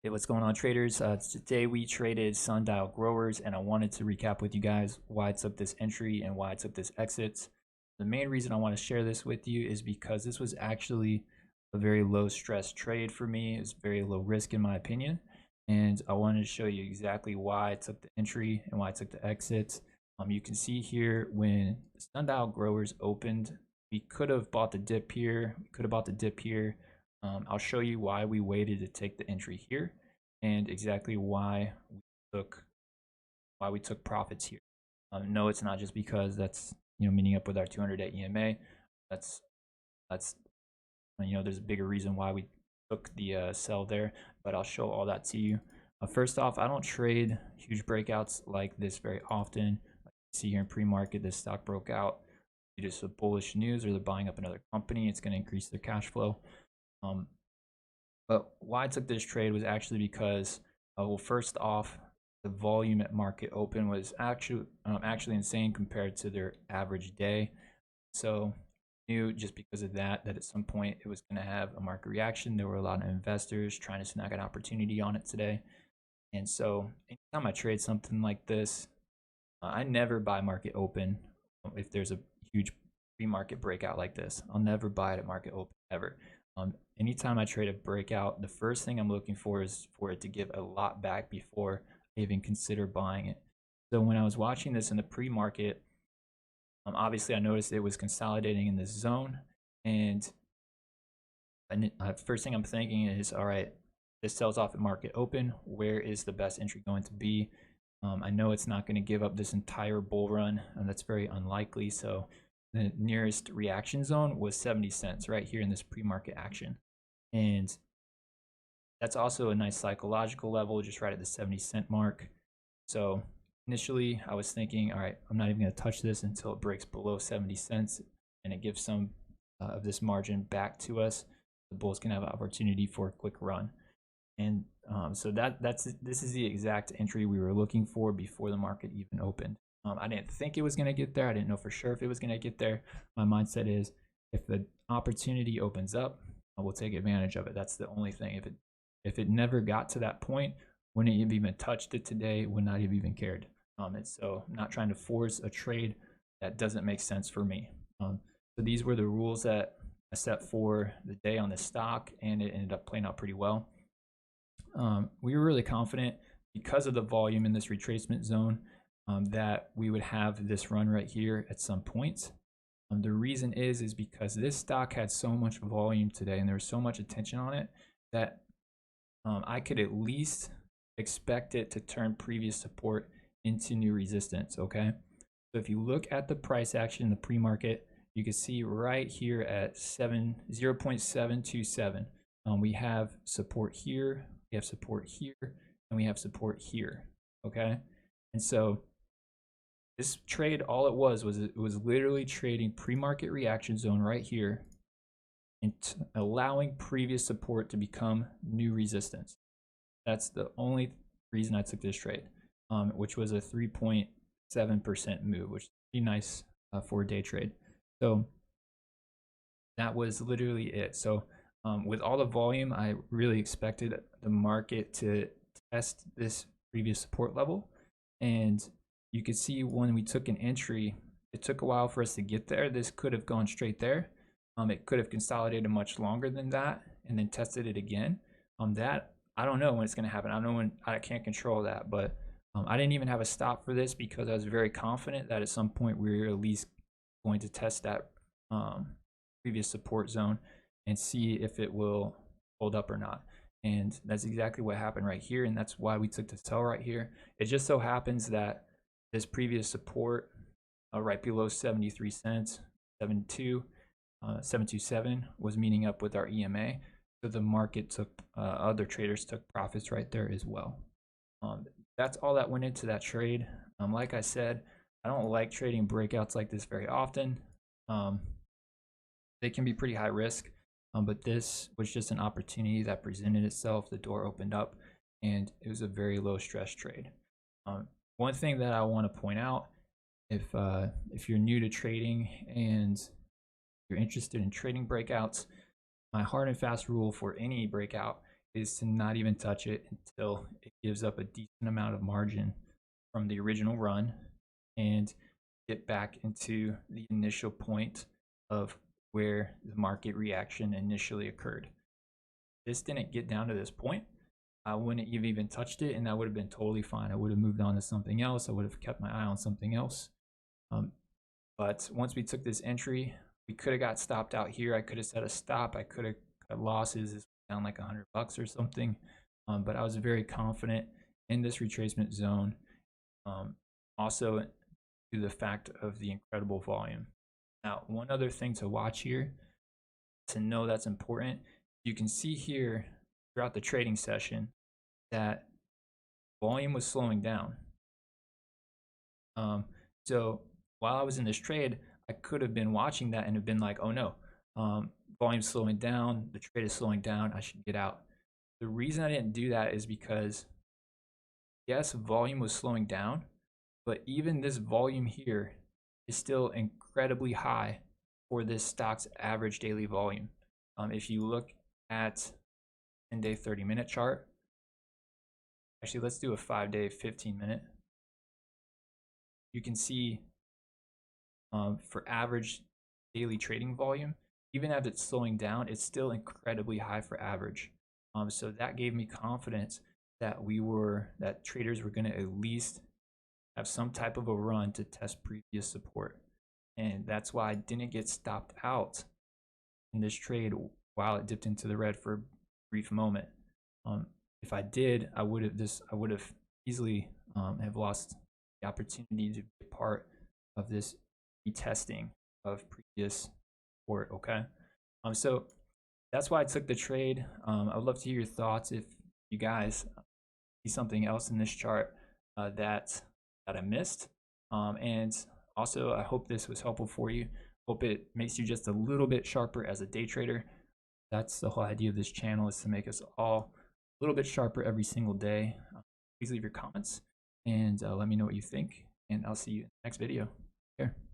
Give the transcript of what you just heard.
Hey, what's going on, traders? Today we traded Sundial Growers, and I wanted to recap with you guys why I took this entry and why I took this exit. The main reason I want to share this with you is because this was actually a very low stress trade for me. It's very low risk in my opinion, and I wanted to show you exactly why I took the entry and why I took the exit. You can see here when the Sundial Growers opened, we could have bought the dip here. We could have bought the dip here. I'll show you why we waited to take the entry here and exactly took why we took profits here. No, it's not just because that's meeting up with our 200-day EMA. That's that's there's a bigger reason why we took the sell there, but I'll show all that to you. First off, I don't trade huge breakouts like this very often. Like you see here in pre-market, this stock broke out due to some bullish news, or they're buying up another company. It's going to increase their cash flow. But why I took this trade was actually because, well, first off, the volume at market open was actually insane compared to their average day. So I knew just because of that at some point it was going to have a market reaction. There were a lot of investors trying to snag an opportunity on it today. And so anytime I trade something like this, I never buy market open. If there's a huge pre-market breakout like this, I'll never buy it at market open ever. Anytime I trade a breakout, the first thing I'm looking for is for it to give a lot back before I even consider buying it. So when I was watching this in the pre-market, obviously I noticed it was consolidating in this zone, and first thing I'm thinking is, all right, this sells off at market open. Where is the best entry going to be? I know it's not going to give up this entire bull run, and that's very unlikely. So the nearest reaction zone was 70 cents right here in this pre-market action. And that's also a nice psychological level, just right at the 70-cent mark. So initially I was thinking, all right, I'm not even going to touch this until it breaks below 70 cents and it gives some of this margin back to us. The bulls can have an opportunity for a quick run. And so this is the exact entry we were looking for before the market even opened. I didn't think it was going to get there. I didn't know for sure if it was going to get there. My mindset is, if the opportunity opens up, I will take advantage of it. That's the only thing. If it never got to that point, wouldn't have even touched it today, would not have even cared. And so I'm not trying to force a trade that doesn't make sense for me. So these were the rules that I set for the day on this stock, and it ended up playing out pretty well. We were really confident because of the volume in this retracement zone that we would have this run right here at some point. The reason is because this stock had so much volume today and there was so much attention on it that I could at least expect it to turn previous support into new resistance. Okay, so if you look at the price action in the pre-market, you can see right here at 0.727 we have support here, we have support here, and we have support here. Okay, and so this trade, all it was literally trading pre-market reaction zone right here and allowing previous support to become new resistance. That's the only reason I took this trade, which was a 3.7% move, which is pretty nice for a day trade. So that was literally it. So with all the volume, I really expected the market to test this previous support level. And you could see when we took an entry, it took a while for us to get there. This could have gone straight there. It could have consolidated much longer than that and then tested it again. That I don't know when it's going to happen. I don't know when. I can't control that, but I didn't even have a stop for this because I was very confident that at some point we were at least going to test that previous support zone and see if it will hold up or not. And that's exactly what happened right here, and that's why we took the sell right here. It just so happens that this previous support right below 73 cents, 727 was meeting up with our EMA. So the market took, other traders took profits right there as well. That's all that went into that trade. Like I said, I don't like trading breakouts like this very often. They can be pretty high risk, but this was just an opportunity that presented itself. The door opened up, and it was a very low stress trade. One thing that I want to point out, if you're new to trading and you're interested in trading breakouts, my hard and fast rule for any breakout is to not even touch it until it gives up a decent amount of margin from the original run and get back into the initial point of where the market reaction initially occurred. This didn't get down to this point, I wouldn't have even touched it, and that would have been totally fine. I would have moved on to something else. I would have kept my eye on something else. But once we took this entry, we could have got stopped out here. I could have set a stop. I could have cut losses. This down like $100 or something. But I was very confident in this retracement zone. Also, to the fact of the incredible volume. Now, one other thing to watch here, to know that's important, you can see here throughout the trading session that volume was slowing down. So while I was in this trade, I could have been watching that and have been like, oh no, volume's slowing down, the trade is slowing down, I should get out. The reason I didn't do that is because, yes, volume was slowing down, but even this volume here is still incredibly high for this stock's average daily volume. If you look at 10-day 30-minute chart, actually let's do a 5-day 15-minute. You can see for average daily trading volume, even as it's slowing down, it's still incredibly high for average. So that gave me confidence that that traders were going to at least have some type of a run to test previous support. And that's why I didn't get stopped out in this trade while it dipped into the red for a brief moment. If I did, I would have easily have lost the opportunity to be a part of this retesting of previous support. Okay, so that's why I took the trade. I would love to hear your thoughts if you guys see something else in this chart that I missed. And also, I hope this was helpful for you. Hope it makes you just a little bit sharper as a day trader. That's the whole idea of this channel, is to make us all a little bit sharper every single day. Please leave your comments and let me know what you think, and I'll see you in the next video. Take care.